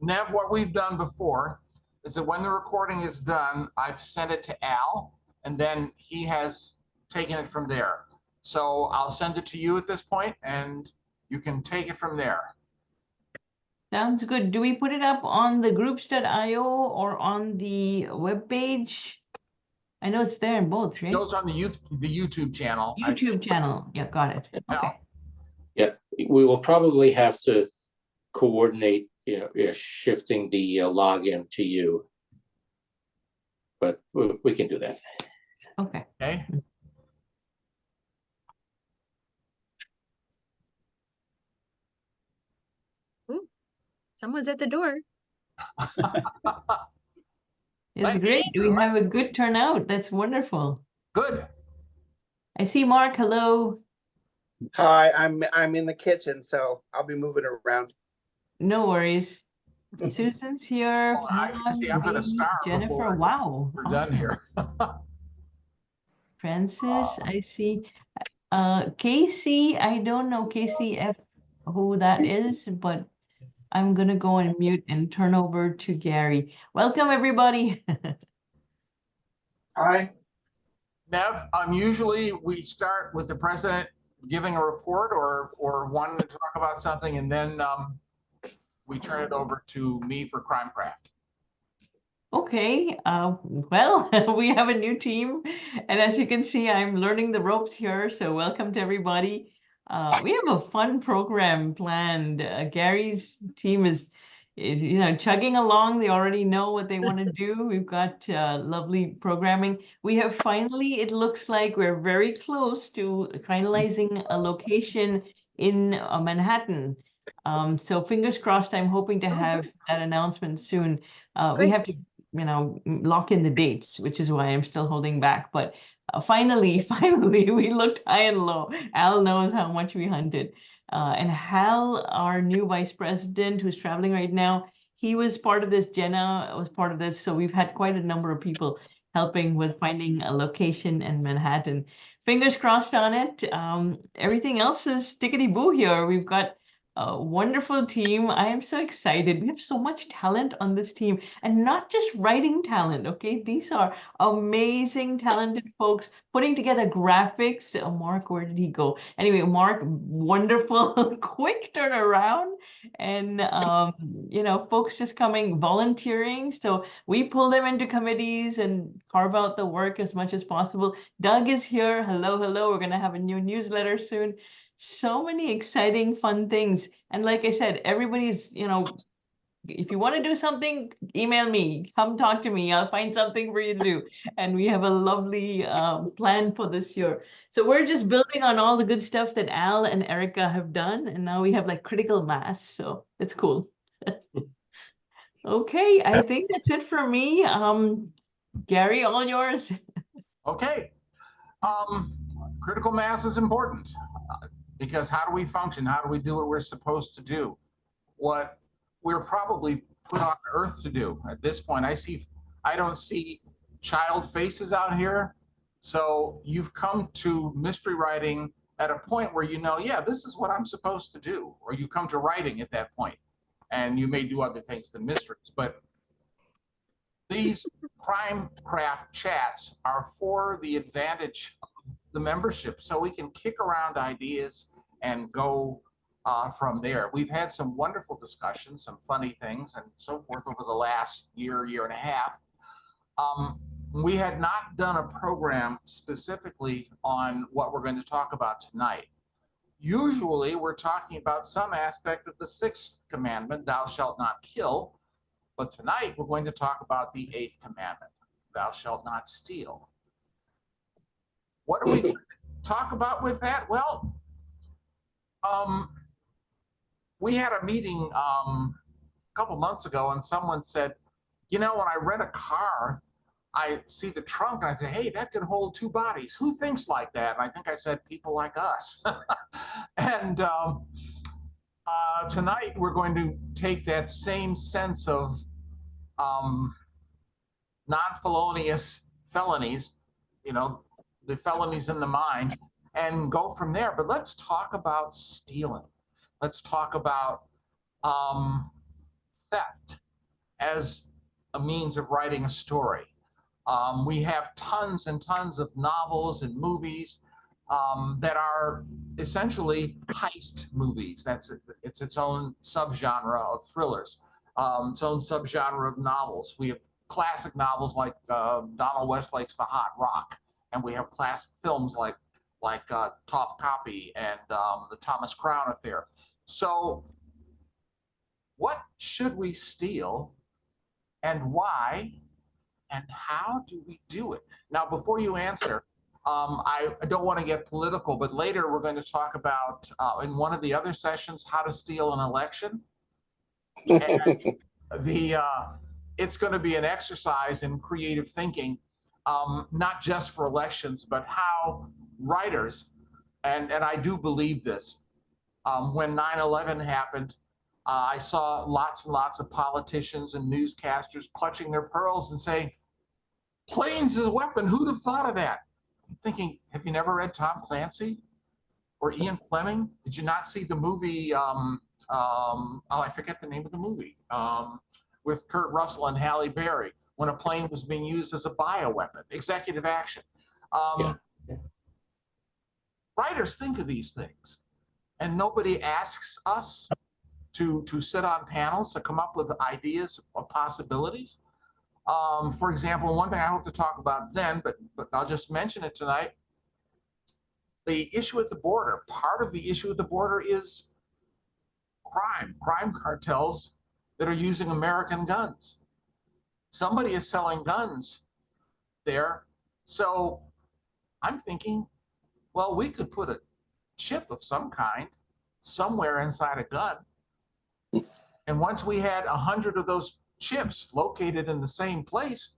Nev, what we've done before is that when the recording is done, I've sent it to Al, and then he has taken it from there. So I'll send it to you at this point, and you can take it from there. Sounds good. Do we put it up on the groups.io or on the webpage? I know it's there in both, It right? goes on the YouTube channel. YouTube channel. Yeah, got it. Okay. Yeah, we will probably have to coordinate, shifting the login to you, but we can do that. Okay. Okay. Ooh, someone's at the door. It's great. We have a good turnout. That's wonderful. Good. I see Mark. Hello. Hi, I'm in the kitchen, so I'll be moving around. No worries. Susan's here. Well, I can see I'm going to start Jennifer. before Wow. we're Awesome. done here. Francis, I see. Casey, I don't know KCF who that is, but I'm gonna go and mute and turn over to Gary. Welcome, everybody. Hi. Nev, usually we start with the president giving a report or wanting to talk about something, and then we turn it over to me for Crimecraft. Okay, well, we have a new team, and as you can see, I'm learning the ropes here, so welcome to everybody. We have a fun program planned. Gary's team is, chugging along. They already know what they want to do. We've got lovely programming. We have finally, it looks like we're very close to finalizing a location in Manhattan. So fingers crossed, I'm hoping to have that announcement soon. We have to lock in the dates, which is why I'm still holding back. But finally, we looked high and low. Al knows how much we hunted. And Hal, our new vice president, who's traveling right now, he was part of this. Jenna was part of this. So we've had quite a number of people helping with finding a location in Manhattan. Fingers crossed on it. Everything else is tickety-boo here. We've got a wonderful team. I am so excited. We have so much talent on this team, and not just writing talent, okay? These are amazing, talented folks putting together graphics. Mark, where did he go? Anyway, Mark, wonderful, quick turnaround, and folks just coming, volunteering. So we pull them into committees and carve out the work as much as possible. Doug is here. Hello, hello. We're going to have a new newsletter soon. So many exciting, fun things. And like I said, everybody's, if you want to do something, email me, come talk to me. I'll find something for you to do. And we have a lovely plan for this year. So we're just building on all the good stuff that Al and Erica have done. And now we have like critical mass. So it's cool. Okay, I think that's it for me. Gary, all yours. Okay. Critical mass is important. Because how do we function? How do we do what we're supposed to do? What we're probably put on earth to do. At this point, I don't see child faces out here. So you've come to mystery writing at a point where yeah, this is what I'm supposed to do. Or you come to writing at that point, and you may do other things than mysteries. But these Crimecraft chats are for the advantage of the membership, so we can kick around ideas and go from there. We've had some wonderful discussions, some funny things and so forth over the last year and a half. We had not done a program specifically on what we're going to talk about tonight. Usually we're talking about some aspect of the 6th commandment, thou shalt not kill. But tonight we're going to talk about the 8th commandment, thou shalt not steal. What are we going to talk about with that? Well, we had a meeting a couple months ago, and someone said, when I rent a car, I see the trunk and I say, hey, that could hold 2 bodies. Who thinks like that? And I think I said people like us. And tonight we're going to take that same sense of non-felonious felonies, the felonies in the mind, and go from there. But let's talk about stealing. Let's talk about theft as a means of writing a story. We have tons and tons of novels and movies that are essentially heist movies. It's its own subgenre of thrillers, its own subgenre of novels. We have classic novels like Donald Westlake's The Hot Rock, and we have classic films like Top Copy and the Thomas Crown Affair. So, what should we steal, and why, and how do we do it? Now, before you answer, I don't want to get political, but later we're going to talk about, in one of the other sessions, how to steal an election. And it's going to be an exercise in creative thinking, not just for elections, but how writers, and I do believe this, when 9/11 happened, I saw lots and lots of politicians and newscasters clutching their pearls and saying, planes as a weapon, who'd have thought of that? I'm thinking, have you never read Tom Clancy or Ian Fleming? Did you not see the movie, I forget the name of the movie, with Kurt Russell and Halle Berry, when a plane was being used as a bioweapon, executive action. Writers think of these things, and nobody asks us to sit on panels to come up with ideas or possibilities. For example, one thing I hope to talk about then, but I'll just mention it tonight, the issue at the border. Part of the issue at the border is crime cartels that are using American guns. Somebody is selling guns there. So I'm thinking, well, we could put a chip of some kind somewhere inside a gun. And once we had 100 of those chips located in the same place,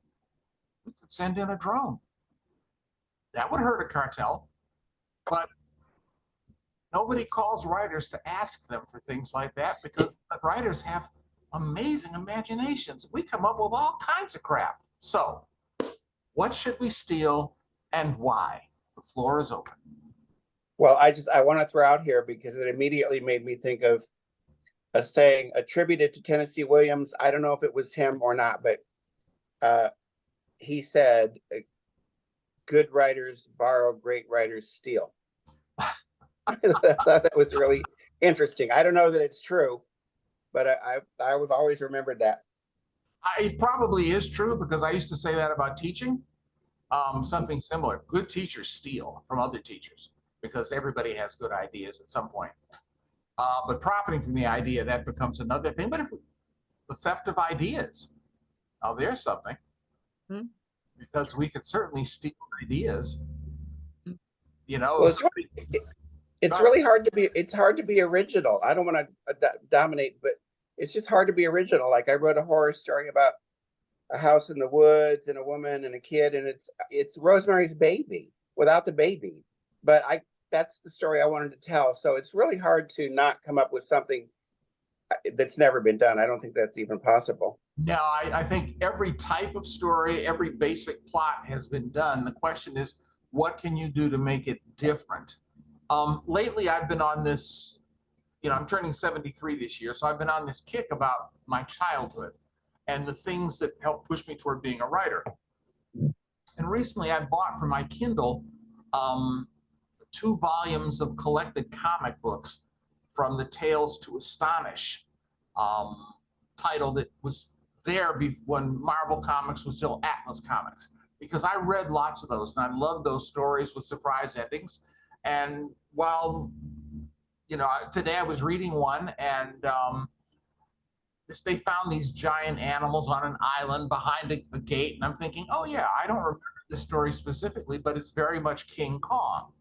we could send in a drone. That would hurt a cartel, but nobody calls writers to ask them for things like that, because writers have amazing imaginations. We come up with all kinds of crap. So, what should we steal and why? The floor is open. Well, I want to throw out here, because it immediately made me think of a saying attributed to Tennessee Williams. I don't know if it was him or not, but he said, good writers borrow, great writers steal. I thought that was really interesting. I don't know that it's true, but I've always remembered that. It probably is true, because I used to say that about teaching. Something similar. Good teachers steal from other teachers, because everybody has good ideas at some point. But profiting from the idea, that becomes another thing. But if the theft of ideas, oh, there's something. Because we could certainly steal ideas. You know, well, it's really hard to be. It's hard to be original. I don't want to dominate, but it's just hard to be original. Like, I wrote a horror story about a house in the woods and a woman and a kid, and it's Rosemary's Baby without the baby. But that's the story I wanted to tell. So it's really hard to not come up with something that's never been done. I don't think that's even possible. No, I think every type of story, every basic plot has been done. The question is, what can you do to make it different? Lately, I've been on this, I'm turning 73 this year, so I've been on this kick about my childhood and the things that helped push me toward being a writer. And recently, I bought for my Kindle 2 volumes of collected comic books from the Tales to Astonish title that was there when Marvel Comics was still Atlas Comics, because I read lots of those and I loved those stories with surprise endings. And while, today I was reading one, and they found these giant animals on an island behind a gate, and I'm thinking, oh yeah, I don't remember this story specifically, but it's very much King Kong.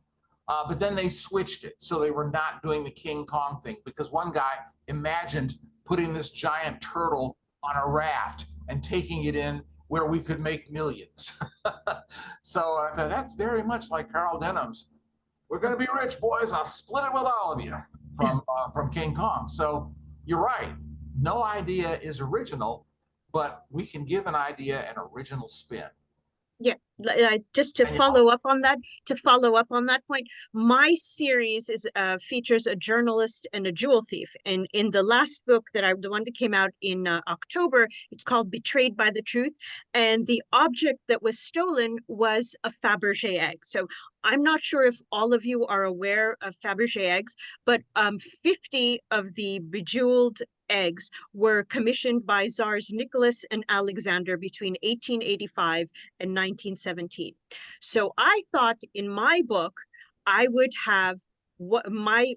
But then they switched it, so they were not doing the King Kong thing, because one guy imagined putting this giant turtle on a raft and taking it in where we could make millions. So that's very much like Carl Denham's "We're going to be rich, boys. I'll split it with all of you" from King Kong. So you're right. No idea is original, but we can give an idea an original spin. Yeah, just to And you- follow up on that point, my series is features a journalist and a jewel thief. And in the last book the one that came out in October, it's called Betrayed by the Truth. And the object that was stolen was a Fabergé egg. So I'm not sure if all of you are aware of Fabergé eggs, but 50 of the bejeweled eggs were commissioned by Tsars Nicholas and Alexander between 1885 and 1917. So I thought in my book, I would have what my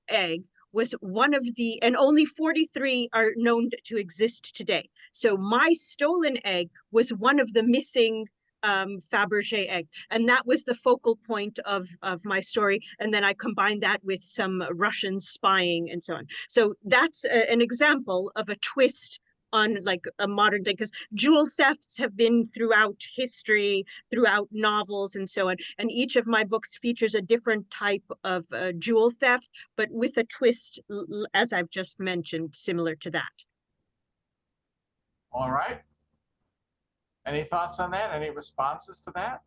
egg was one of the, and only 43 are known to exist today. So my stolen egg was one of the missing Fabergé eggs. And that was the focal point of my story. And then I combined that with some Russian spying and so on. So that's an example of a twist on like a modern day, because jewel thefts have been throughout history, throughout novels and so on. And each of my books features a different type of jewel theft, but with a twist, as I've just mentioned, similar to that. All right. Any thoughts on that? Any responses to that?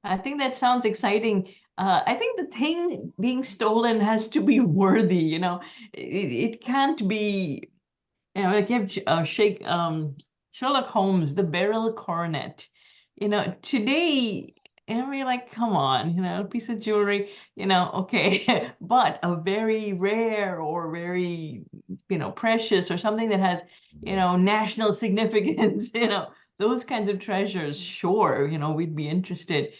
I think that sounds exciting. I think the thing being stolen has to be worthy, you know. It can't be, you know, like you have Sherlock Holmes, the beryl coronet. You know, today, and we're like, come on, you know, a piece of jewelry, you know, okay, but a very rare or very, you know, precious or something that has, you know, national significance, you know, those kinds of treasures, sure, you know, we'd be interested.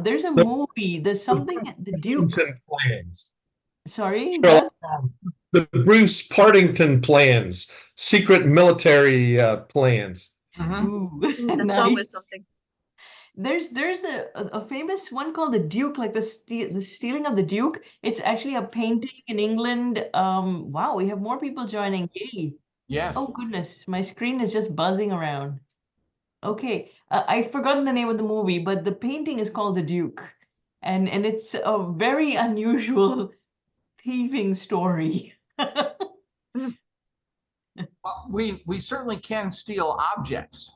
There's a The- movie, there's something, the Duke, Partington plans. sorry, Sherlock Doug? Holmes. The Bruce Partington plans, secret military plans. Mhm. Ooh, That's nice. always something. There's a famous one called the Duke, like the stealing of the Duke. It's actually a painting in England. Wow, we have more people joining. Yay. Yes. Oh goodness, my screen is just buzzing around. Okay, I've forgotten the name of the movie, but the painting is called the Duke, and it's a very unusual thieving story. Well, we certainly can steal objects.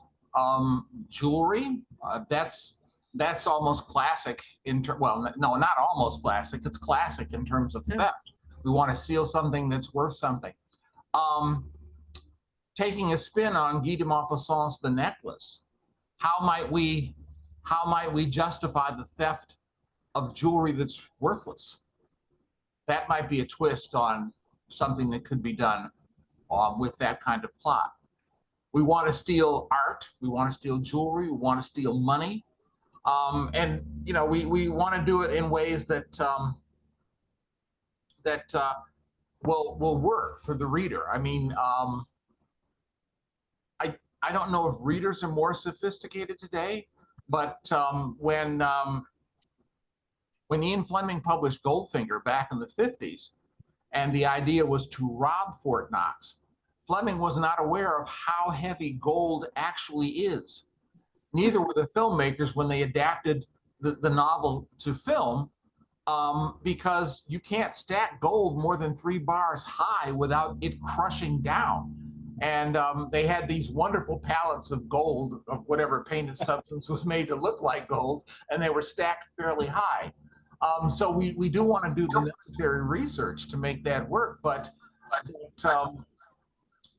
Jewelry, that's almost classic well, no, not almost classic. It's classic in terms of theft. We want to steal something that's worth something. Taking a spin on Guy de Maupassant's The Necklace, how might we justify the theft of jewelry that's worthless? That might be a twist on something that could be done with that kind of plot. We want to steal art, we want to steal jewelry, we want to steal money, and you know we want to do it in ways that will work for the reader. I mean, I don't know if readers are more sophisticated today, but when Ian Fleming published Goldfinger back in the 50s, and the idea was to rob Fort Knox, Fleming was not aware of how heavy gold actually is. Neither were the filmmakers when they adapted the novel to film, because you can't stack gold more than 3 bars high without it crushing down. And they had these wonderful pallets of gold, of whatever painted substance was made to look like gold, and they were stacked fairly high. So we do want to do the necessary research to make that work, but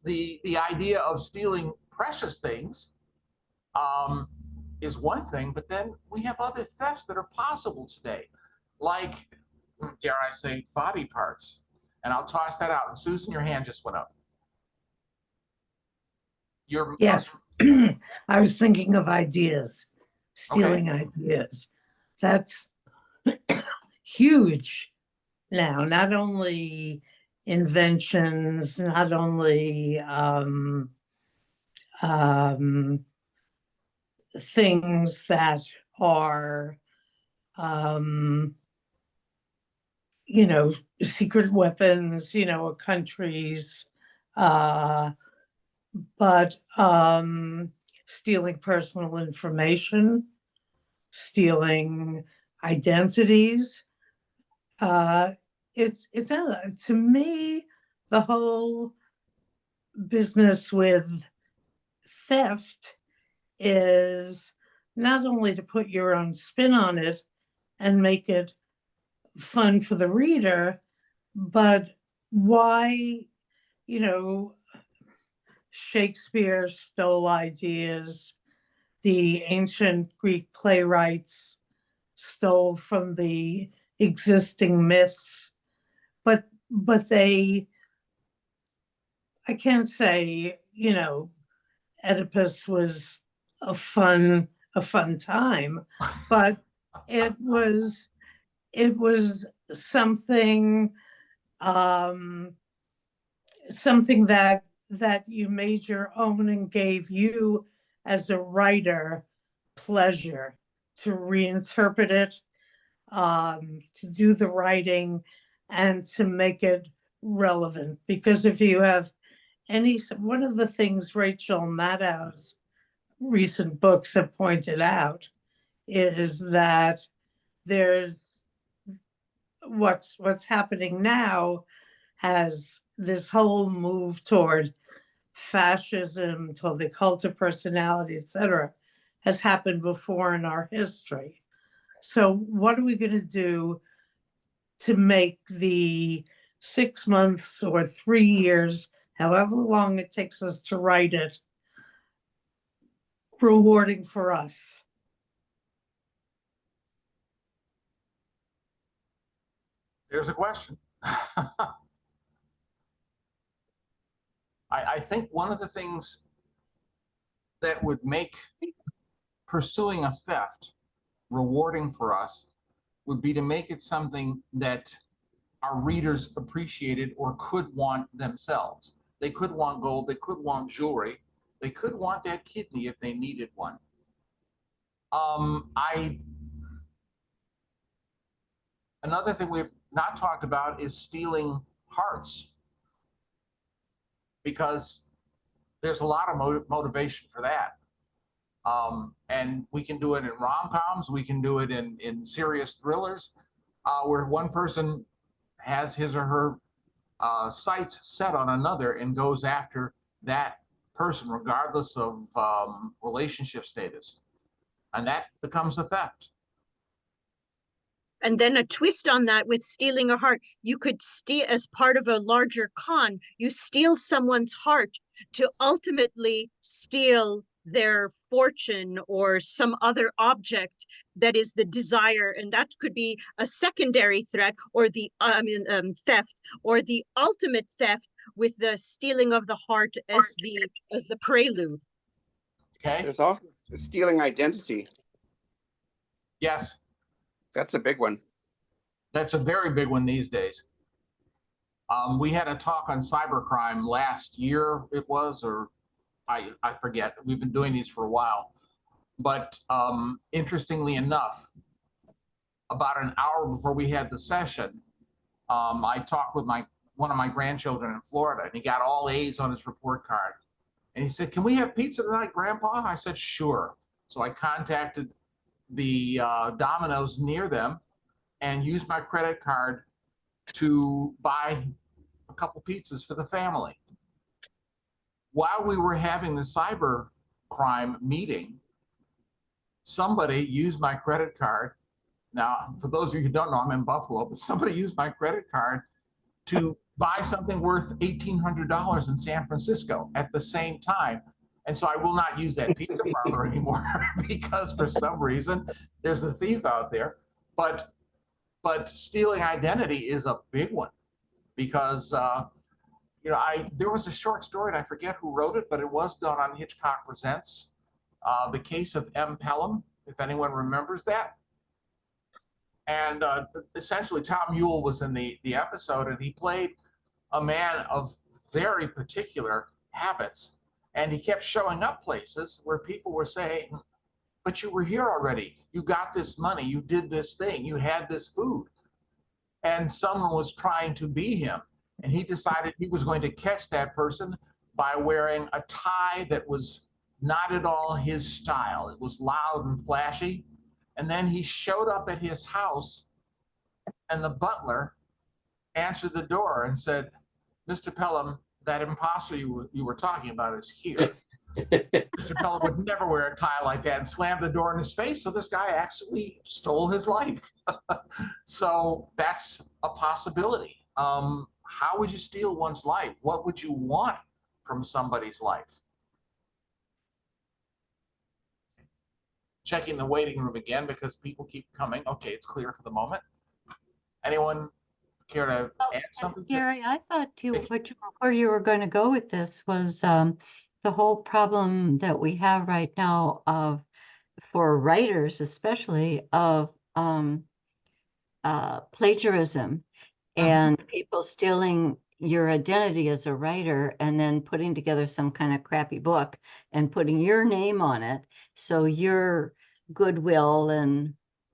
the idea of stealing precious things is one thing, but then we have other thefts that are possible today, like, dare I say, body parts. And I'll toss that out. And Susan, your hand just went up. Yes, I was thinking of ideas, stealing ideas. That's huge now, not only inventions, not only things that are, you know, secret weapons, you know, countries, but stealing personal information, stealing identities. It's to me, the whole business with theft is not only to put your own spin on it and make it fun for the reader, but why, you know, Shakespeare stole ideas, the ancient Greek playwrights stole from the existing myths, but they, I can't say, you know, Oedipus was a fun time, but it was something um something that you made your own and gave you as a writer pleasure to reinterpret it, to do the writing and to make it relevant. Because if you have one of the things Rachel Maddow's recent books have pointed out is that there's what's happening now has this whole move toward fascism, toward the cult of personality, etc., has happened before in our history. So what are we going to do to make the 6 months or 3 years, however long it takes us to write it, rewarding for us? There's a question. I think one of the things that would make pursuing a theft rewarding for us would be to make it something that our readers appreciated or could want themselves. They could want gold, they could want jewelry, they could want that kidney if they needed one. Another thing we've not talked about is stealing hearts, because there's a lot of motivation for that. And we can do it in rom-coms, we can do it in serious thrillers, where one person has his or her sights set on another and goes after that person regardless of relationship status. And that becomes a theft. And then a twist on that with stealing a heart. You could steal, as part of a larger con, you steal someone's heart to ultimately steal their fortune or some other object that is the desire. And that could be a secondary threat, or the theft, or the ultimate theft with the stealing of the heart as the prelude. Okay. There's also stealing identity. Yes. That's a big one. That's a very big one these days. We had a talk on cybercrime last year, it was, or I forget. We've been doing these for a while. But interestingly enough, about an hour before we had the session, I talked with one of my grandchildren in Florida, and he got all A's on his report card. And he said, "Can we have pizza tonight, Grandpa?" I said, "Sure." So I contacted the Domino's near them and used my credit card to buy a couple pizzas for the family. While we were having the cyber crime meeting, somebody used my credit card. Now, for those of you who don't know, I'm in Buffalo, but somebody used my credit card to buy something worth $1,800 in San Francisco at the same time. And so I will not use that pizza parlor anymore because for some reason there's a thief out there. But stealing identity is a big one, because there was a short story, and I forget who wrote it, but it was done on Hitchcock Presents, The Case of M. Pelham, if anyone remembers that. And essentially Tom Ewell was in the episode, and he played a man of very particular habits, and he kept showing up places where people were saying, "But you were here already. You got this money. You did this thing. You had this food." And someone was trying to be him. And he decided he was going to catch that person by wearing a tie that was not at all his style. It was loud and flashy. And then he showed up at his house, and the butler answered the door and said, "Mr. Pelham, that imposter you were talking about is here." Mr. Pella would never wear a tie like that and slam the door in his face. So this guy actually stole his life. So that's a possibility. How would you steal one's life? What would you want from somebody's life? Checking the waiting room again because people keep coming. Okay, it's clear for the moment. Anyone care to add something? Gary, I thought Vicky? where you were going to go with this was the whole problem that we have right now of, for writers especially, of plagiarism and people stealing your identity as a writer and then putting together some kind of crappy book and putting your name on it. So your goodwill and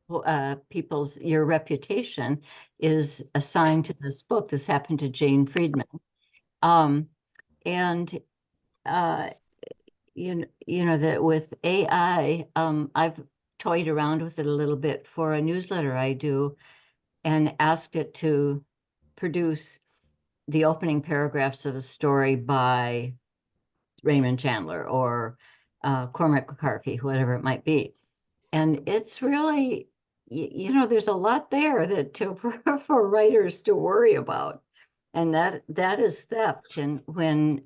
your reputation is assigned to this book. This happened to Jane Friedman. And you know that with AI, I've toyed around with it a little bit for a newsletter I do and asked it to produce the opening paragraphs of a story by Raymond Chandler or Cormac McCarthy, whatever it might be. And it's really, you know, there's a lot there that for writers to worry about. And that is theft. And when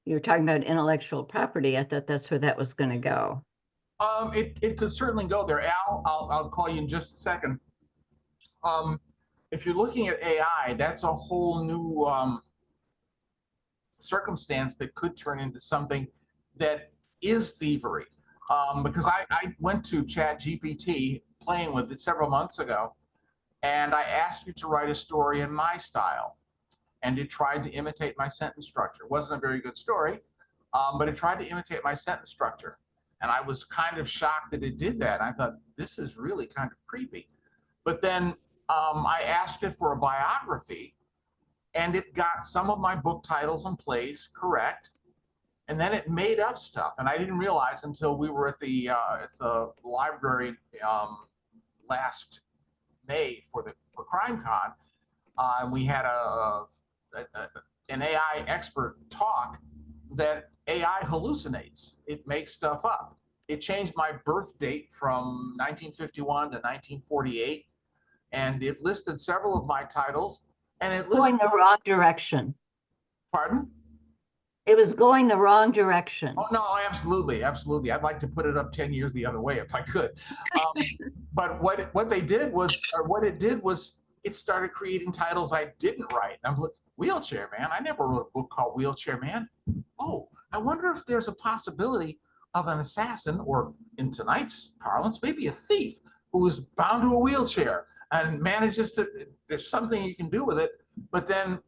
you're talking about intellectual property, I thought that's where that was going to go. It could certainly go there. Al, I'll call you in just a second. If you're looking at AI, that's a whole new circumstance that could turn into something that is thievery. Because I went to ChatGPT playing with it several months ago, and I asked you to write a story in my style, and it tried to imitate my sentence structure. It wasn't a very good story, but it tried to imitate my sentence structure. And I was kind of shocked that it did that. I thought, this is really kind of creepy. But then I asked it for a biography, and it got some of my book titles and plays correct. And then it made up stuff. And I didn't realize until we were at the library last May for CrimeCon. And we had an AI expert talk that AI hallucinates. It makes stuff up. It changed my birth date from 1951 to 1948. And it listed several of my titles, and it Going listed. the wrong direction. Pardon? It was going the wrong direction. Oh no, absolutely, absolutely. I'd like to put it up 10 years the other way if I could. But what it did was it started creating titles I didn't write. I'm like, Wheelchair Man. I never wrote a book called Wheelchair Man. Oh, I wonder if there's a possibility of an assassin, or in tonight's parlance, maybe a thief who is bound to a wheelchair and manages to, there's something you can do with it, but then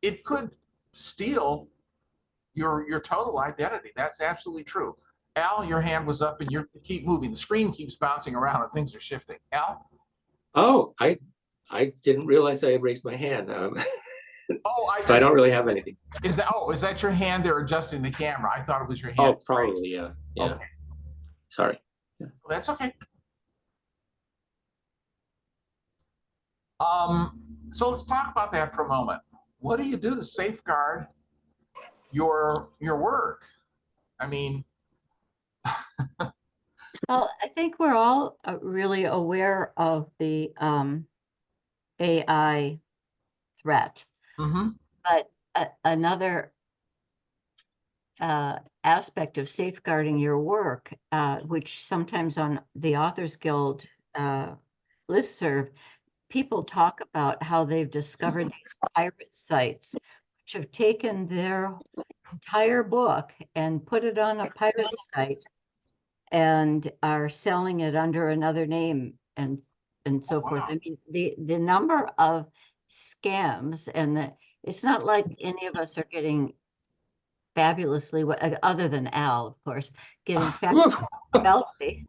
it could steal your total identity. That's absolutely true. Al, your hand was up and you keep moving. The screen keeps bouncing around and things are shifting. Al? Oh, I didn't realize I had raised my hand. Oh, So I don't really have anything. Is that your hand there adjusting the camera? I thought it was your hand. Oh, probably, yeah. Yeah. Okay. Sorry. Well, that's okay. So let's talk about that for a moment. What do you do to safeguard your work? I mean, Well, I think we're all really aware of the AI threat, but another aspect of safeguarding your work, which sometimes on the Authors Guild listserv, people talk about how they've discovered these pirate sites, which have taken their entire book and put it on a pirate site and are selling it under another name and so forth. wow. I mean, the number of scams, and it's not like any of us are getting fabulously, other than Al, of course, getting fabulously wealthy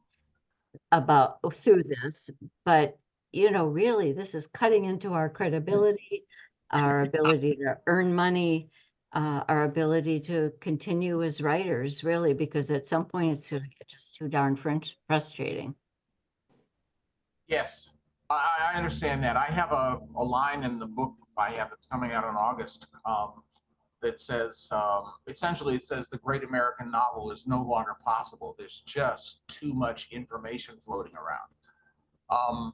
through this, but you know, really, this is cutting into our credibility, our ability to earn money, our ability to continue as writers, really, because at some point it's going to get just too darn frustrating. Yes, I understand that. I have a line in the book I have that's coming out in August that says, essentially it says the great American novel is no longer possible. There's just too much information floating around.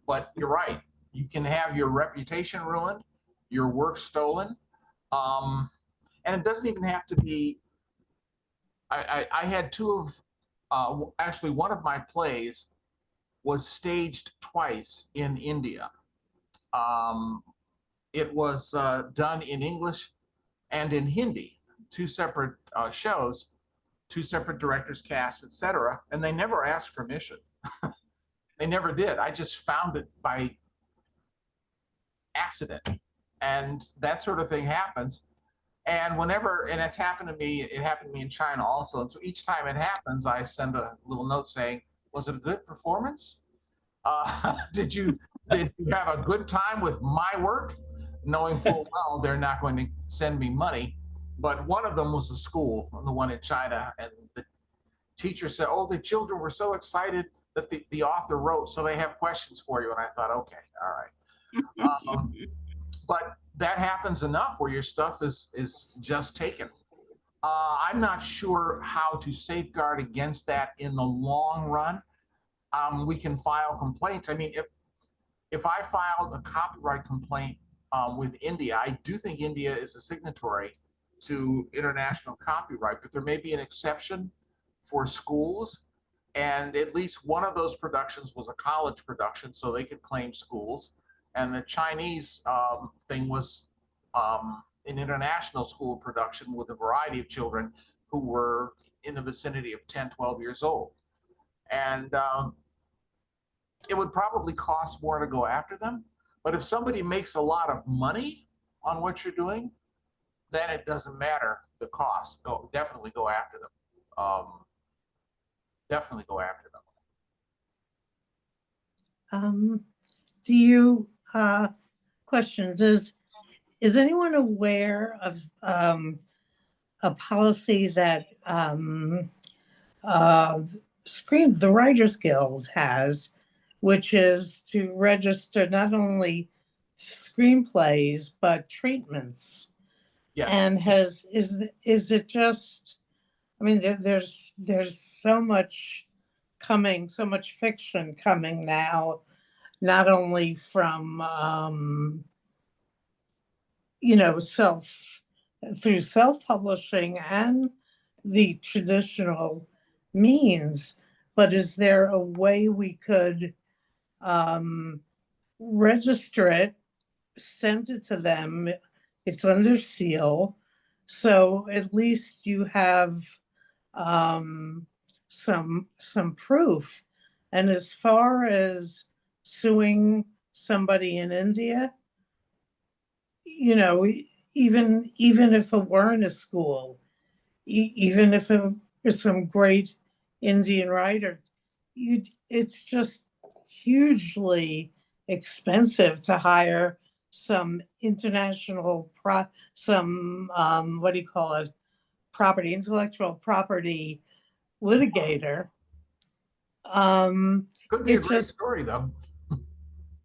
But you're right. You can have your reputation ruined, your work stolen. And it doesn't even have to be, I had two of, actually one of my plays was staged twice in India. It was done in English and in Hindi, two separate shows, two separate directors, casts, etc. And they never asked permission. They never did. I just found it by accident. And that sort of thing happens. And whenever, and it's happened to me, it happened to me in China also. And so each time it happens, I send a little note saying, was it a good performance? Did you have a good time with my work? Knowing full well they're not going to send me money. But one of them was a school, the one in China, and the teacher said, oh, the children were so excited that the author wrote, so they have questions for you. And I thought, okay, all right. But that happens enough where your stuff is just taken. I'm not sure how to safeguard against that in the long run. We can file complaints. I mean, if I filed a copyright complaint with India, I do think India is a signatory to international copyright, but there may be an exception for schools. And at least one of those productions was a college production, so they could claim schools. And the Chinese thing was an international school production with a variety of children who were in the vicinity of 10, 12 years old. And it would probably cost more to go after them. But if somebody makes a lot of money on what you're doing, then it doesn't matter the cost. Definitely go after them. Definitely go after them. Do you, questions, is anyone aware of a policy that the Writers Guild has, which is to register not only screenplays, but treatments? Yes. And is it just, I mean, there's so much coming, so much fiction coming now, not only from, you know, through self-publishing and the traditional means, but is there a way we could register it, send it to them, it's under seal, so at least you have some proof? And as far as suing somebody in India, you know, even if it weren't a school, even if it was some great Indian writer, it's just hugely expensive to hire some international what do you call it, intellectual property litigator. Could be a It great just, story, though.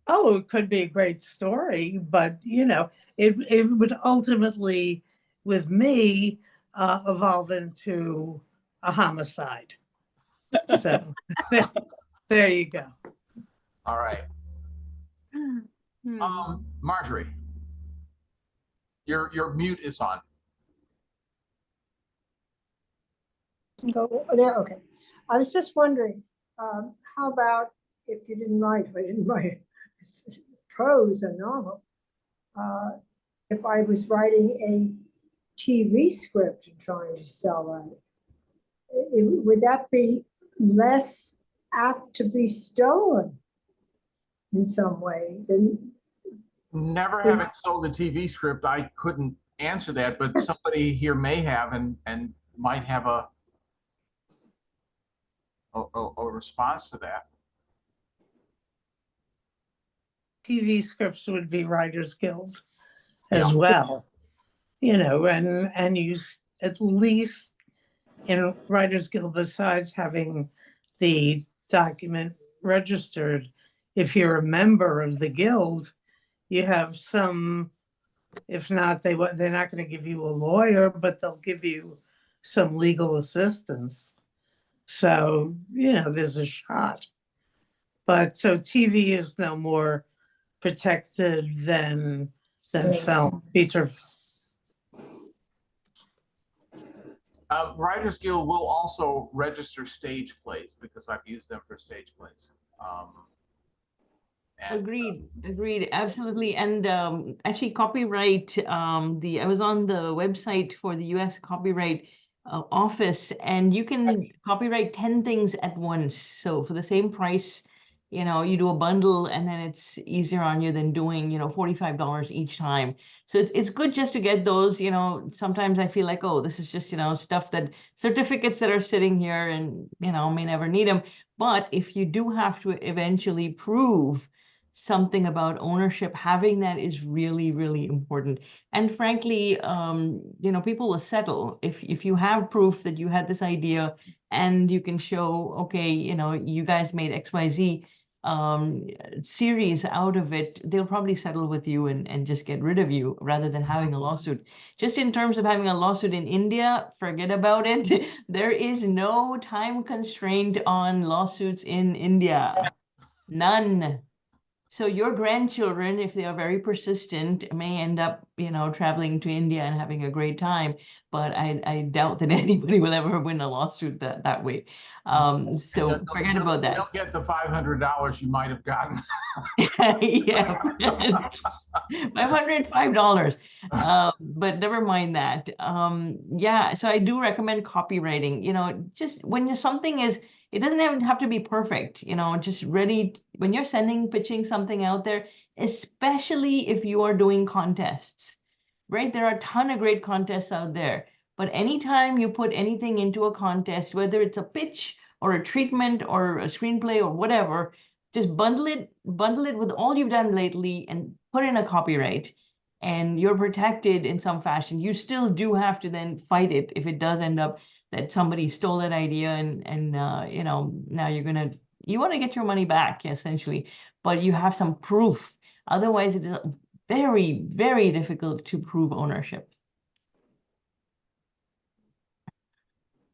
oh, it could be a great story, but you know, it would ultimately, with me, evolve into a homicide. So there you go. All right. Marjorie, your mute is on. Go there. Okay. I was just wondering, how about if I didn't write prose or novel, if I was writing a TV script and trying to sell that, would that be less apt to be stolen in some way than? Never having sold a TV script, I couldn't answer that, but somebody here may have and might have a response to that. TV scripts would be Writers Guild as well, you know, and you at least in Writers Guild, besides having the document registered, if you're a member of the guild, you have some If not, they're not going to give you a lawyer, but they'll give you some legal assistance. So, there's a shot. But so TV is no more protected than film, feature. Writers Guild will also register stage plays because I've used them for stage plays. Agreed, absolutely. And actually, copyright. I was on the website for the U.S. Copyright Office, and you can copyright 10 things at once. So for the same price, you do a bundle, and then it's easier on you than doing, $45 each time. So it's good just to get those. Sometimes I feel like, oh, this is just stuff that certificates that are sitting here, and may never need them. But if you do have to eventually prove something about ownership, having that is really, really important. And frankly, people will settle if you have proof that you had this idea and you can show, okay, you guys made XYZ series out of it, they'll probably settle with you and just get rid of you rather than having a lawsuit. Just in terms of having a lawsuit in India, forget about it. There is no time constraint on lawsuits in India. None. So your grandchildren, if they are very persistent, may end up, traveling to India and having a great time. But I doubt that anybody will ever win a lawsuit that way. So forget about that. They'll get the $500 you might have gotten. Yeah, $505. But never mind that. Yeah, so I do recommend copywriting. Just when something is, it doesn't even have to be perfect, just ready when you're pitching something out there, especially if you are doing contests, right? There are a ton of great contests out there, but anytime you put anything into a contest, whether it's a pitch or a treatment or a screenplay or whatever, just bundle it with all you've done lately and put in a copyright, and you're protected in some fashion. You still do have to then fight it if it does end up that somebody stole that idea and now you want to get your money back essentially, but you have some proof. Otherwise, it is very, very difficult to prove ownership.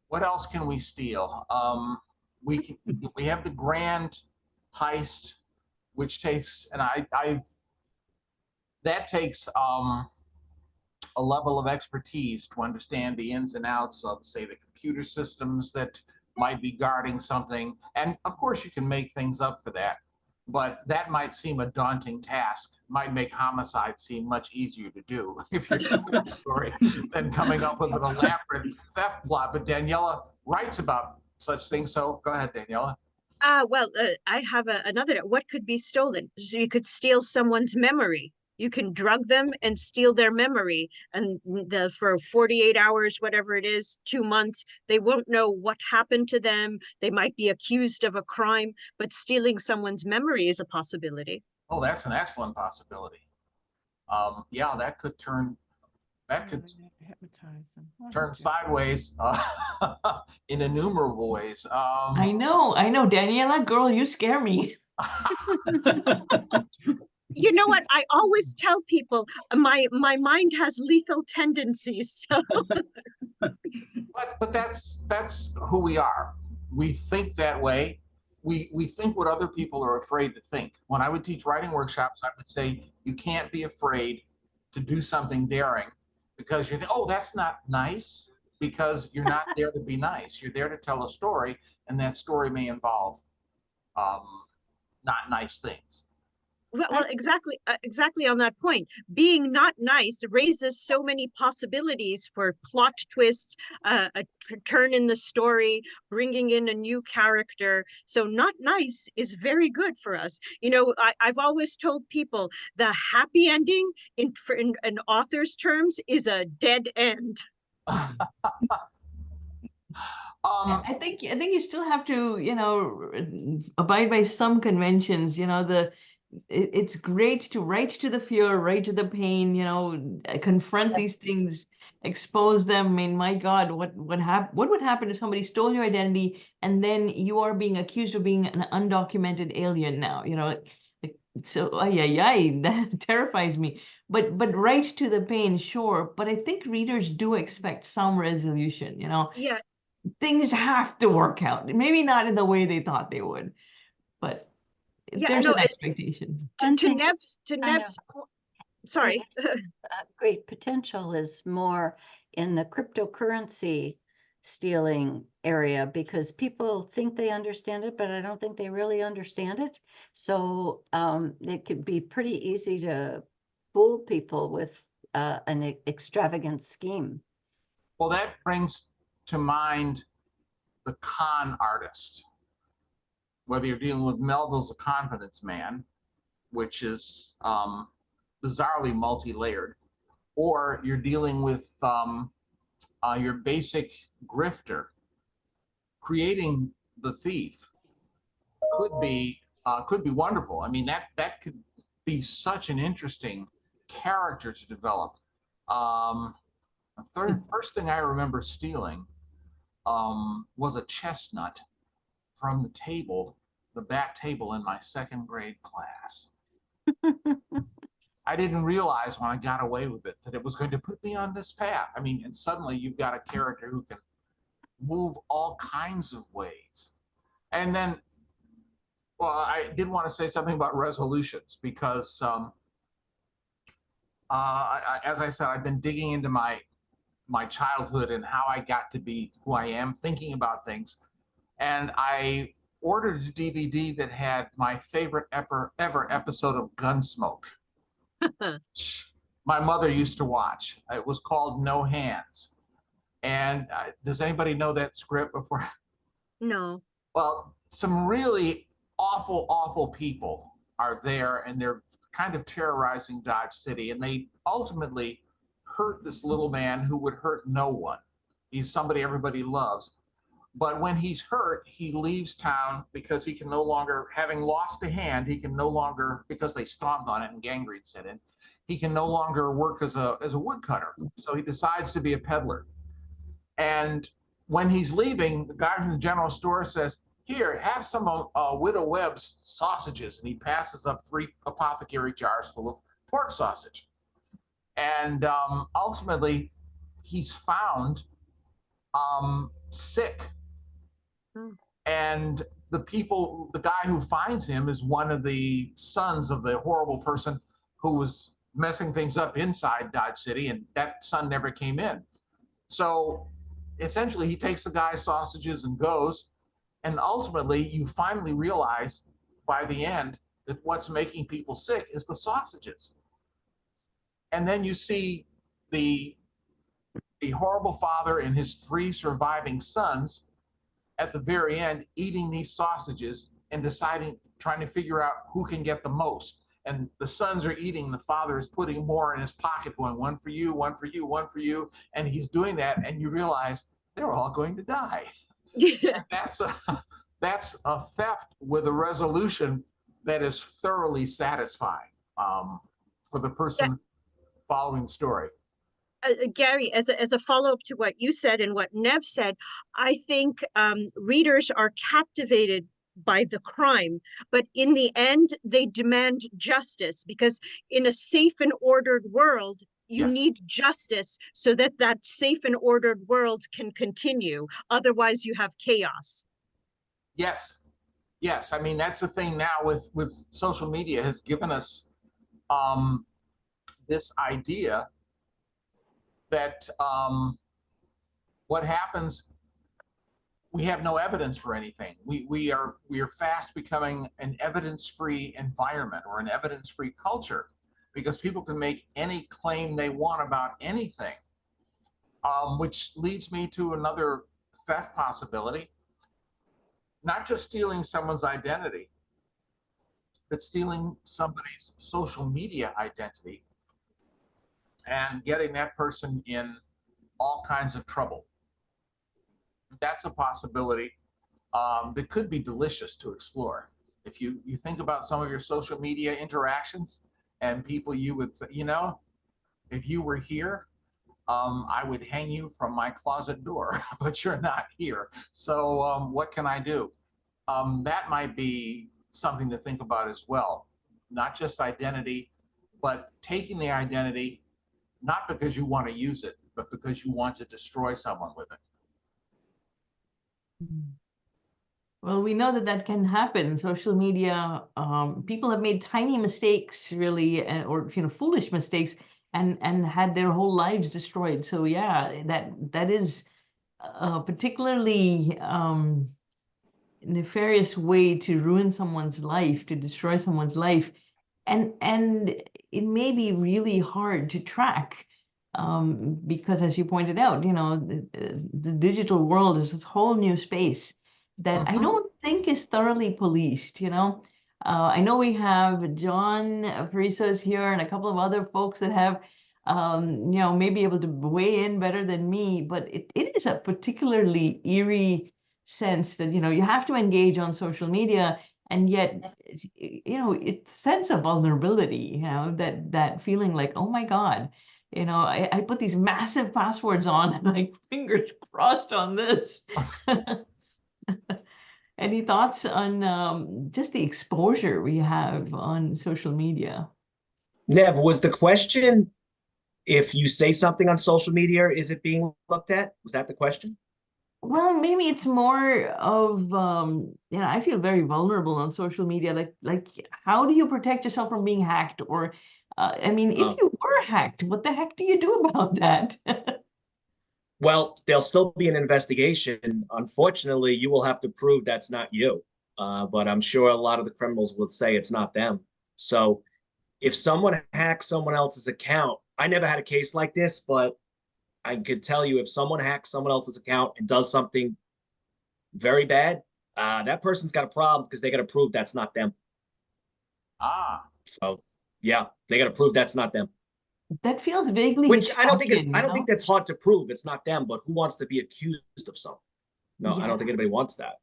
What else can we steal? We have the grand heist, which takes, and that takes a level of expertise to understand the ins and outs of, say, the computer systems that might be guarding something. And of course, you can make things up for that, but that might seem a daunting task. Might make homicide seem much easier to do if you're telling a story than coming up with an elaborate theft plot. But Daniela writes about such things. So go ahead, Daniela. I have another. What could be stolen? So you could steal someone's memory. You can drug them and steal their memory, and for 48 hours, whatever it is, 2 months, they won't know what happened to them. They might be accused of a crime, but stealing someone's memory is a possibility. Oh, that's an excellent possibility. Yeah, that could turn sideways in innumerable ways. I know, Daniela, girl, you scare me. You know what? I always tell people my mind has lethal tendencies. So. But that's who we are. We think that way. We think what other people are afraid to think. When I would teach writing workshops, I would say you can't be afraid to do something daring because you think, oh, that's not nice, because you're not there to be nice. You're there to tell a story, and that story may involve not nice things. Well, exactly on that point. Being not nice raises so many possibilities for plot twists, a turn in the story, bringing in a new character. So not nice is very good for us. I've always told people the happy ending in author's terms is a dead end. I think you still have to, abide by some conventions. It's great to write to the fear, write to the pain, confront these things, expose them. I mean, my God, what would happen if somebody stole your identity and then you are being accused of being an undocumented alien now? So that terrifies me. but right to the pain, sure. But I think readers do expect some resolution, Yeah, things have to work out. Maybe not in the way they thought they would, but yeah, there's no, an expectation. One to thing Nev's sorry. great potential is more in the cryptocurrency stealing area because people think they understand it, but I don't think they really understand it. So it could be pretty easy to fool people with an extravagant scheme. Well, that brings to mind the con artist. Whether you're dealing with Melville's A Confidence Man, which is bizarrely multi-layered, or you're dealing with your basic grifter, creating the thief could be wonderful. I mean, that could be such an interesting character to develop. First thing I remember stealing was a chestnut from the back table in my second grade class. I didn't realize when I got away with it that it was going to put me on this path. I mean, and suddenly you've got a character who can move all kinds of ways. And then, well, I did want to say something about resolutions because, as I said, I've been digging into my childhood and how I got to be who I am, thinking about things. And I ordered a DVD that had my favorite ever episode of Gunsmoke. My mother used to watch. It was called No Hands. And does anybody know that script before? No. Well, some really awful, awful people are there, and they're kind of terrorizing Dodge City. And they ultimately hurt this little man who would hurt no one. He's somebody everybody loves. But when he's hurt, he leaves town because he can no longer, having lost a hand, he can no longer, because they stomped on it and gangrene set in, he can no longer work as a woodcutter. So he decides to be a peddler. And when he's leaving, the guy from the general store says, "Here, have some Widow Webb's sausages." And he passes up 3 apothecary jars full of pork sausage. And ultimately, he's found sick. And the guy who finds him is one of the sons of the horrible person who was messing things up inside Dodge City, and that son never came in. So essentially, he takes the guy's sausages and goes, and ultimately, you finally realize by the end that what's making people sick is the sausages. And then you see the horrible father and his 3 surviving sons at the very end eating these sausages and trying to figure out who can get the most. And the sons are eating, the father is putting more in his pocket, going, "One for you, one for you, one for you." And he's doing that, and you realize they're all going to die. That's a theft with a resolution that is thoroughly satisfying for the person following the story. Gary, as a follow-up to what you said and what Nev said, I think readers are captivated by the crime, but in the end, they demand justice, because in a safe and ordered world, you Yes. need justice so that that safe and ordered world can continue. Otherwise, you have chaos. Yes. Yes. I mean, that's the thing now with social media has given us this idea that what happens, we have no evidence for anything. We are fast becoming an evidence-free environment or an evidence-free culture, because people can make any claim they want about anything, which leads me to another theft possibility. Not just stealing someone's identity, but stealing somebody's social media identity and getting that person in all kinds of trouble. That's a possibility that could be delicious to explore. If you think about some of your social media interactions and people you would say, if you were here, I would hang you from my closet door, but you're not here. So what can I do? That might be something to think about as well. Not just identity, but taking the identity, not because you want to use it, but because you want to destroy someone with it. Well, we know that that can happen. Social media, people have made tiny mistakes, really, or foolish mistakes, and had their whole lives destroyed. So yeah, that is a particularly nefarious way to ruin someone's life, to destroy someone's life, and it may be really hard to track. Because as you pointed out, the digital world is this whole new space that I don't think is thoroughly policed. I know we have John Parisa is here and a couple of other folks that have, may be able to weigh in better than me, but it is a particularly eerie sense that, you have to engage on social media, and yet, it's sense of vulnerability, that feeling like, oh my God, I put these massive passwords on and like fingers crossed on this. Any thoughts on just the exposure we have on social media? Nev, was the question if you say something on social media, is it being looked at? Was that the question? Well, maybe it's more of I feel very vulnerable on social media. Like how do you protect yourself from being hacked? Or I mean, if you were hacked, what the heck do you do about that? Well, there'll still be an investigation. Unfortunately, you will have to prove that's not you. But I'm sure a lot of the criminals will say it's not them. So if someone hacks someone else's account, I never had a case like this, but I could tell you if someone hacks someone else's account and does something very bad, that person's got a problem because they got to prove that's not them. So yeah, they got to prove that's not them. That feels vaguely Which I don't think Hitchcockian, that's hard to prove. It's not them, but who wants to be accused of something? No, I don't think anybody wants that.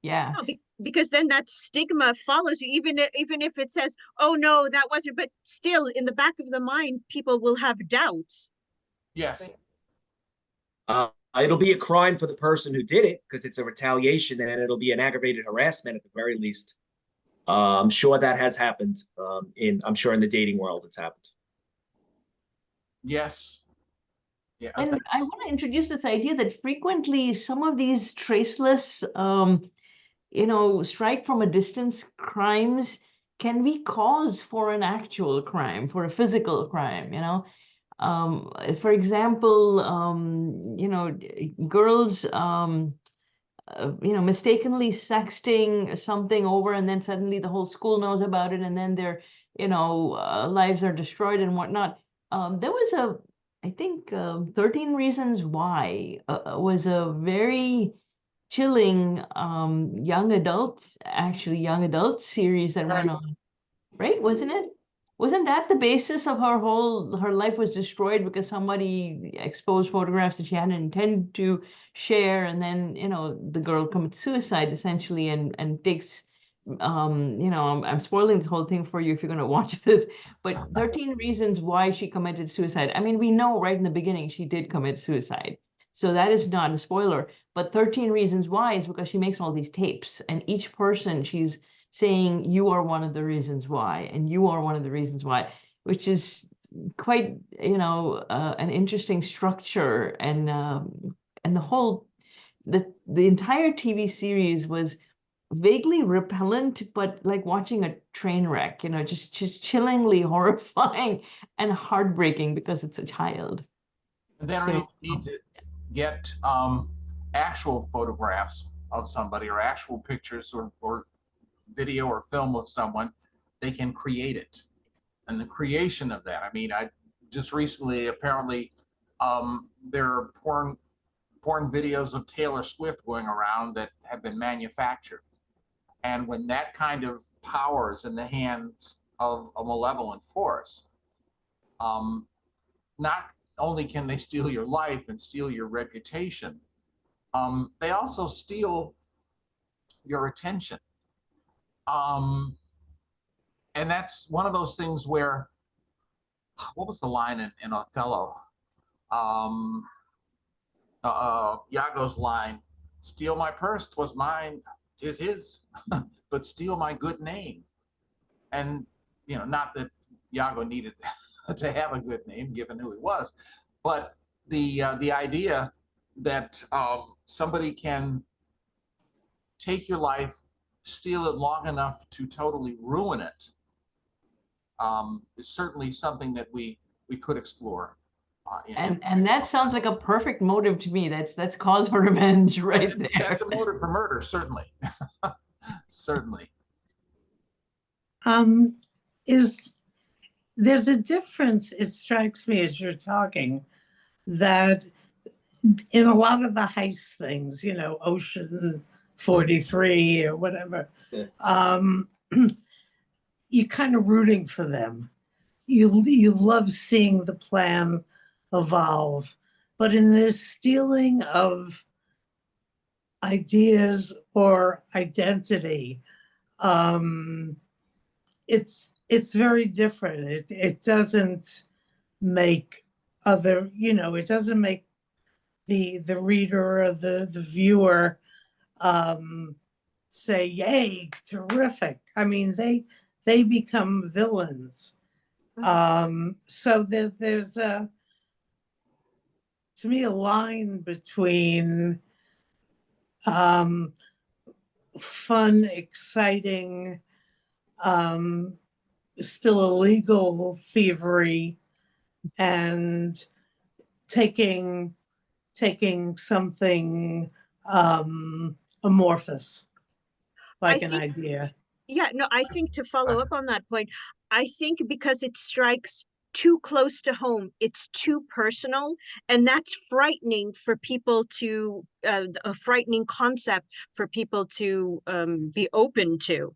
Yeah. No, because then that stigma follows you, even if it says, "Oh no, that wasn't," but still, in the back of the mind, people will have doubts. Yes. It'll be a crime for the person who did it because it's a retaliation, and it'll be an aggravated harassment at the very least. I'm sure that has happened. I'm sure in the dating world, it's happened. Yes. Yeah. And I want to introduce this idea that frequently some of these traceless, strike from a distance crimes can be cause for an actual crime, for a physical crime, For example, girls, mistakenly sexting something over, and then suddenly the whole school knows about it, and then their, lives are destroyed and whatnot. There was I think, 13 Reasons Why was a very chilling young adult series that ran on, right? Wasn't it? Wasn't that the basis of her life was destroyed because somebody exposed photographs that she hadn't intended to share, and then, the girl commits suicide essentially and takes, I'm spoiling this whole thing for you if you're going to watch this, but 13 Reasons Why she committed suicide. I mean, we know right in the beginning she did commit suicide. So that is not a spoiler, but 13 Reasons Why is because she makes all these tapes, and each person she's saying, you are one of the reasons why, and you are one of the reasons why, which is quite, an interesting structure. And the entire TV series was vaguely repellent, but like watching a train wreck, just chillingly horrifying and heartbreaking because it's a child. And then you need to get actual photographs of somebody or actual pictures or video or film of someone. They can create it. And the creation of that, I mean, I just recently, apparently, there are porn videos of Taylor Swift going around that have been manufactured. And when that kind of power is in the hands of a malevolent force, not only can they steal your life and steal your reputation, they also steal your attention. And that's one of those things where, what was the line in Othello? Iago's line, steal my purse, 'twas mine, 'tis his, but steal my good name. And, not that Iago needed to have a good name given who he was. But the idea that somebody can take your life, steal it long enough to totally ruin it, is certainly something that we could explore. And that sounds like a perfect motive to me. That's cause for revenge right there. That's a motive for murder, certainly. Certainly. There's a difference, it strikes me as you're talking, that in a lot of the heist things, you know, Ocean 43 or whatever, Yeah. you're kind of rooting for them. You love seeing the plan evolve. But in this stealing of ideas or identity, it's very different. It doesn't make other, you know, it doesn't make the reader or the viewer say, yay, terrific. I mean, they become villains. So there's a, to me, a line between fun, exciting, still illegal thievery, and taking something amorphous, like an idea. Yeah, no, I think to follow up on that point, I think because it strikes too close to home, it's too personal, and that's frightening for people to, a frightening concept for people to be open to.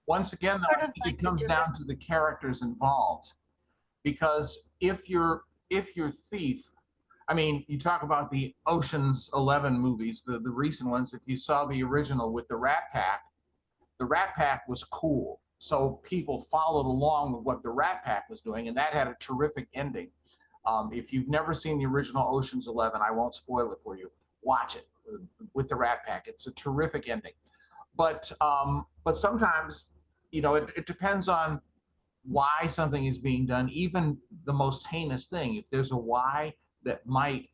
Once again, though, I think it comes down to the characters involved. Because if your thief, I mean, you talk about the Ocean's 11 movies, the recent ones. If you saw the original with the Rat Pack was cool. So people followed along with what the Rat Pack was doing, and that had a terrific ending. If you've never seen the original Ocean's 11, I won't spoil it for you. Watch it with the Rat Pack. It's a terrific ending. But sometimes, you know, it depends on why something is being done, even the most heinous thing. If there's a why that might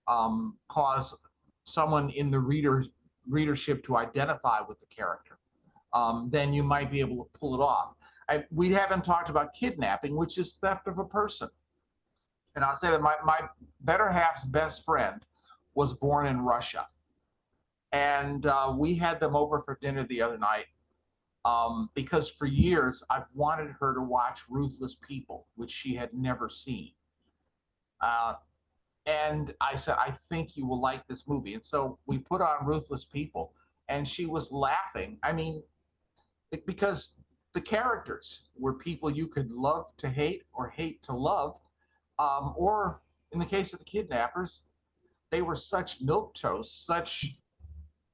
cause someone in the readership to identify with the character, then you might be able to pull it off. We haven't talked about kidnapping, which is theft of a person. And I'll say that my better half's best friend was born in Russia. And we had them over for dinner the other night. Because for years I've wanted her to watch Ruthless People, which she had never seen. And I said, I think you will like this movie. And so we put on Ruthless People, and she was laughing. I mean, because the characters were people you could love to hate or hate to love. Or in the case of the kidnappers, they were such milquetoast, such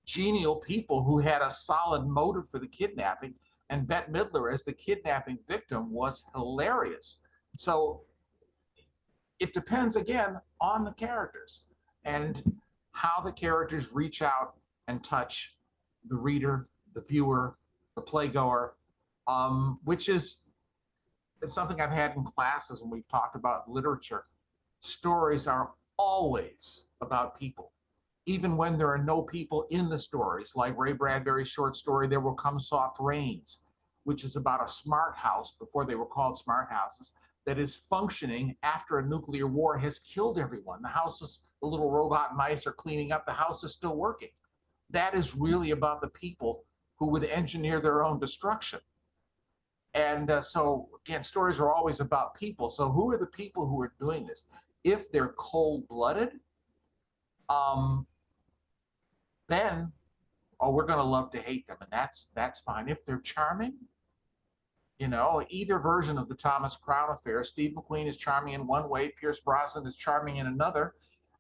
genial people who had a solid motive for the kidnapping. And Bette Midler as the kidnapping victim was hilarious. So it depends again on the characters and how the characters reach out and touch the reader, the viewer, the playgoer, which is something I've had in classes when we've talked about literature. Stories are always about people. Even when there are no people in the stories, like Ray Bradbury's short story, There Will Come Soft Rains, which is about a smart house, before they were called smart houses, that is functioning after a nuclear war has killed everyone. The house is, the little robot mice are cleaning up, the house is still working. That is really about the people who would engineer their own destruction. And so, again, stories are always about people. So who are the people who are doing this? If they're cold-blooded, then, oh, we're going to love to hate them, and that's fine. If they're charming, you know, either version of the Thomas Crown affair, Steve McQueen is charming in one way, Pierce Brosnan is charming in another,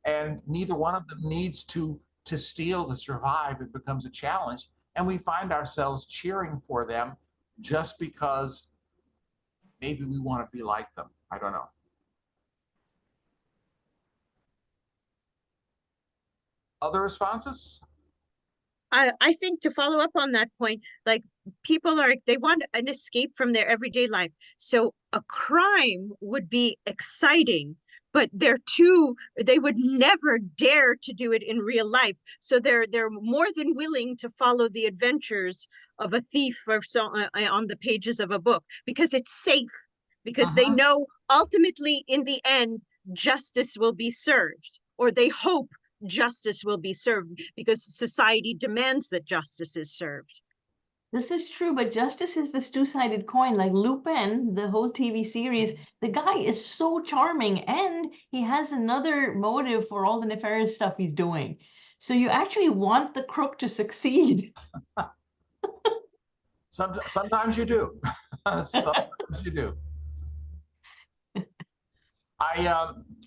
and neither one of them needs to steal to survive. It becomes a challenge, and we find ourselves cheering for them just because maybe we want to be like them. I don't know. Other responses? I think to follow up on that point, like people they want an escape from their everyday life. So a crime would be exciting, but they would never dare to do it in real life. So they're more than willing to follow the adventures of a thief or so on the pages of a book, because it's safe, because they know ultimately in the end justice will be served, or they hope justice will be served, because society demands that justice is served. This is true, but justice is this two-sided coin. Like Lupin, the whole TV series, the guy is so charming and he has another motive for all the nefarious stuff he's doing. So you actually want the crook to succeed. Sometimes you do. Sometimes you do.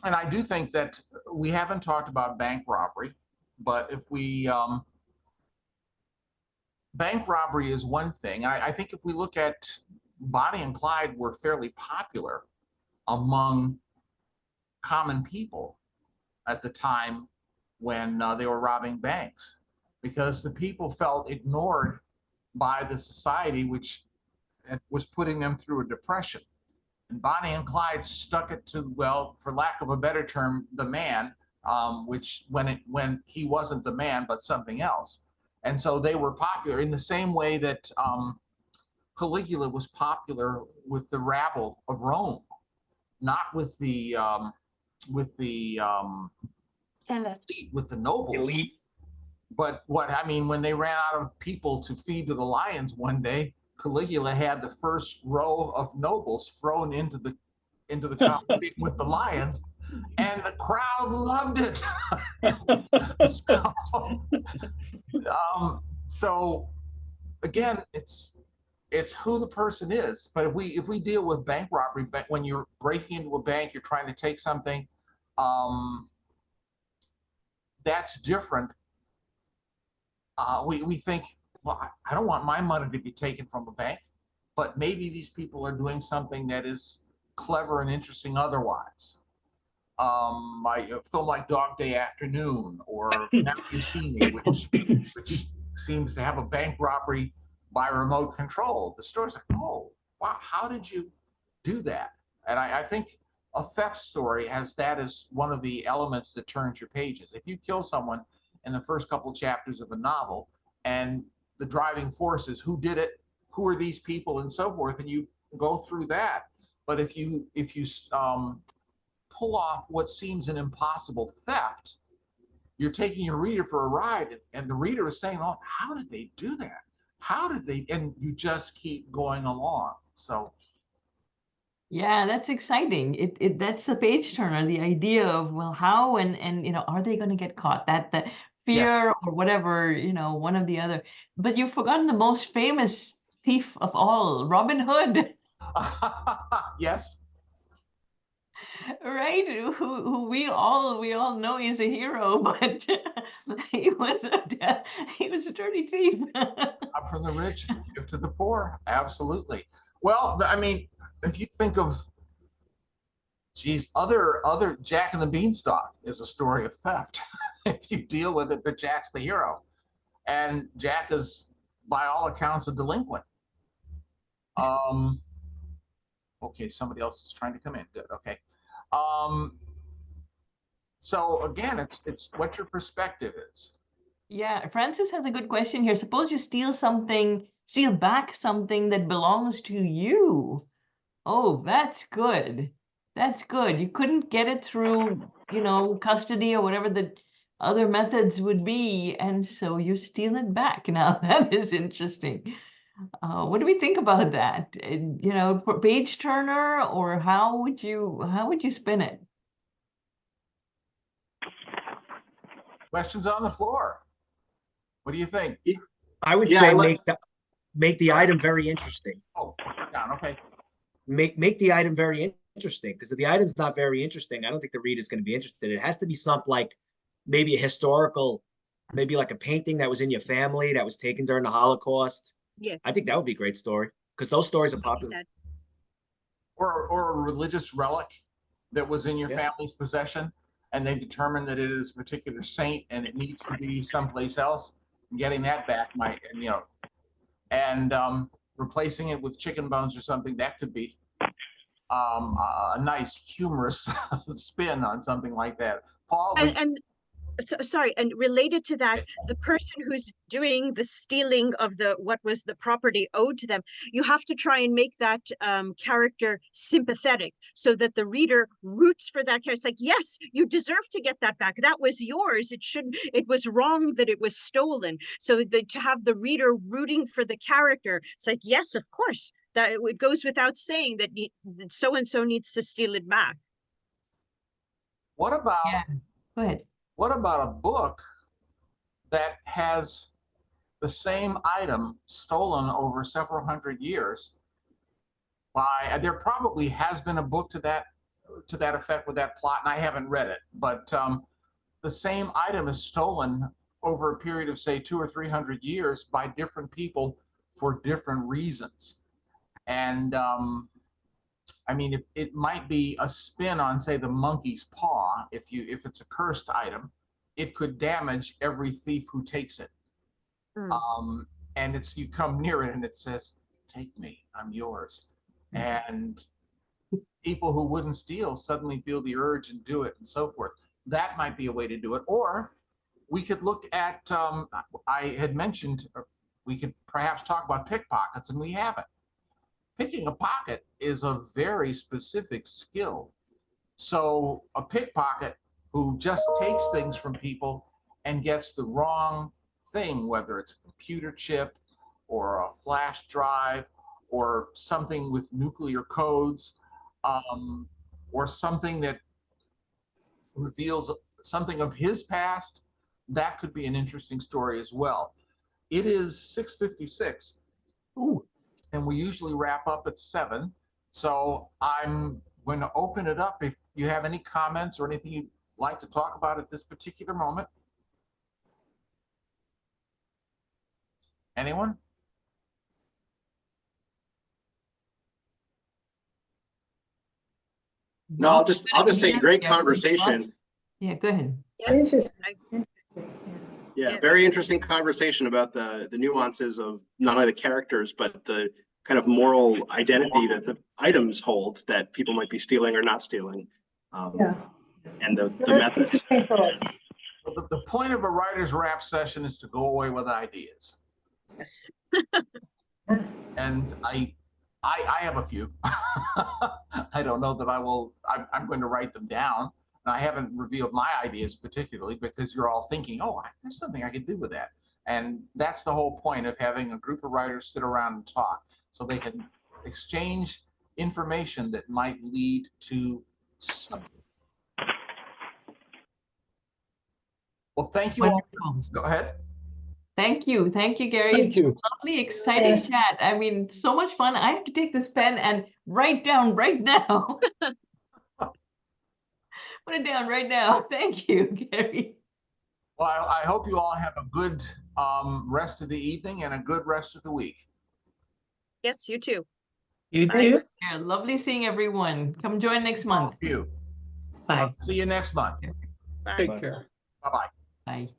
And I do think that we haven't talked about bank robbery, but if we bank robbery is one thing. I think if we look at Bonnie and Clyde, were fairly popular among common people at the time when they were robbing banks, because the people felt ignored by the society, which was putting them through a depression. And Bonnie and Clyde stuck it to, well, for lack of a better term, the man, which when he wasn't the man, but something else. And so they were popular in the same way that Caligula was popular with the rabble of Rome, not with the nobles. Elite. But when they ran out of people to feed to the lions one day, Caligula had the first row of nobles thrown into the Colosseum with the lions, and the crowd loved it. So again, it's who the person is. But if we deal with bank robbery, when you're breaking into a bank, you're trying to take something, that's different. We think, well, I don't want my money to be taken from a bank, but maybe these people are doing something that is clever and interesting otherwise. A film like Dog Day Afternoon or Now You See Me, which seems to have a bank robbery by remote control. The story's like, oh, wow, how did you do that? And I think a theft story has that as one of the elements that turns your pages. If you kill someone in the first couple chapters of a novel, and the driving force is who did it, who are these people, and so forth, and you go through that. But if you pull off what seems an impossible theft, you're taking your reader for a ride, and the reader is saying, oh, how did they do that? How did they? And you just keep going along. So yeah, that's exciting. That's a page turner, the idea of, well, how and are they going to get caught? That fear or whatever, one of the other. But you've forgotten the most famous thief of all, Robin Hood. Yes. Right, who we all know he's a hero, but he was a dirty thief. Up from the rich, give to the poor. Absolutely. Well, if you think of, other Jack and the Beanstalk is a story of theft. If you deal with it, but Jack's the hero, and Jack is, by all accounts, a delinquent. Okay, somebody else is trying to come in. Good. Okay. So again, it's what your perspective is. Yeah, Francis has a good question here. Suppose you steal back something that belongs to you. Oh, that's good. That's good. You couldn't get it through, custody or whatever the other methods would be, and so you steal it back. Now that is interesting. What do we think about that? Page turner, or how would you spin it? Questions on the floor. What do you think? I would say make the item very interesting. Oh, down. Okay. Make the item very interesting, because if the item's not very interesting, I don't think the reader's going to be interested. It has to be something like maybe a historical, maybe like a painting that was in your family that was taken during the Holocaust. Yeah, I think that would be a great story, because those stories are popular. Or a religious relic that was in your family's possession, and they determined that it is a particular saint and it needs to be someplace else. Getting that back might, and replacing it with chicken bones or something, that could be a nice humorous spin on something like that. Paul, And sorry, and related to that, the person who's doing the stealing of what was the property owed to them, you have to try and make that character sympathetic so that the reader roots for that character. It's like, yes, you deserve to get that back. That was yours. It was wrong that it was stolen. So to have the reader rooting for the character, it's like, yes, of course. That it goes without saying that so and so needs to steal it back. what about Go ahead. what about a book that has the same item stolen over several hundred years by, there probably has been a book to that effect with that plot, and I haven't read it, but the same item is stolen over a period of, say, 200 or 300 years by different people for different reasons. And I mean, if it might be a spin on, say, the monkey's paw, if it's a cursed item, it could damage every thief who takes it. And you come near it and it says, "Take me, I'm yours." And people who wouldn't steal suddenly feel the urge and do it, and so forth. That might be a way to do it. Or we could look at, I had mentioned, we could perhaps talk about pickpockets, and we haven't. Picking a pocket is a very specific skill. So a pickpocket who just takes things from people and gets the wrong thing, whether it's a computer chip or a flash drive or something with nuclear codes, or something that reveals something of his past, that could be an interesting story as well. It is 6:56. Ooh. And we usually wrap up at 7. So I'm going to open it up if you have any comments or anything you'd like to talk about at this particular moment. Anyone? No, I'll just say great conversation. Yeah, go ahead. Interesting, interesting, yeah. Yeah, very interesting conversation about the nuances of not only the characters, but the kind of moral identity that the items hold that people might be stealing or not stealing. Yeah. And the Very methods. interesting thoughts. Well, the point of a writer's rap session is to go away with ideas. Yes. And I have a few. I don't know that I'm going to write them down. And I haven't revealed my ideas particularly because you're all thinking, oh, there's something I could do with that. And that's the whole point of having a group of writers sit around and talk, so they can exchange information that might lead to something. Well, thank you all. Wonderful. Go ahead. Thank you, Gary. Thank you. Lovely, exciting chat. I mean, so much fun. I have to take this pen and write down right now. Put it down right now. Thank you, Gary. Well, I hope you all have a good rest of the evening and a good rest of the week. Yes, you too. You Bye. too? Yeah, lovely seeing everyone. Come join next month. Thank you. Bye. See you next month. Bye. Take care. Bye-bye. Bye.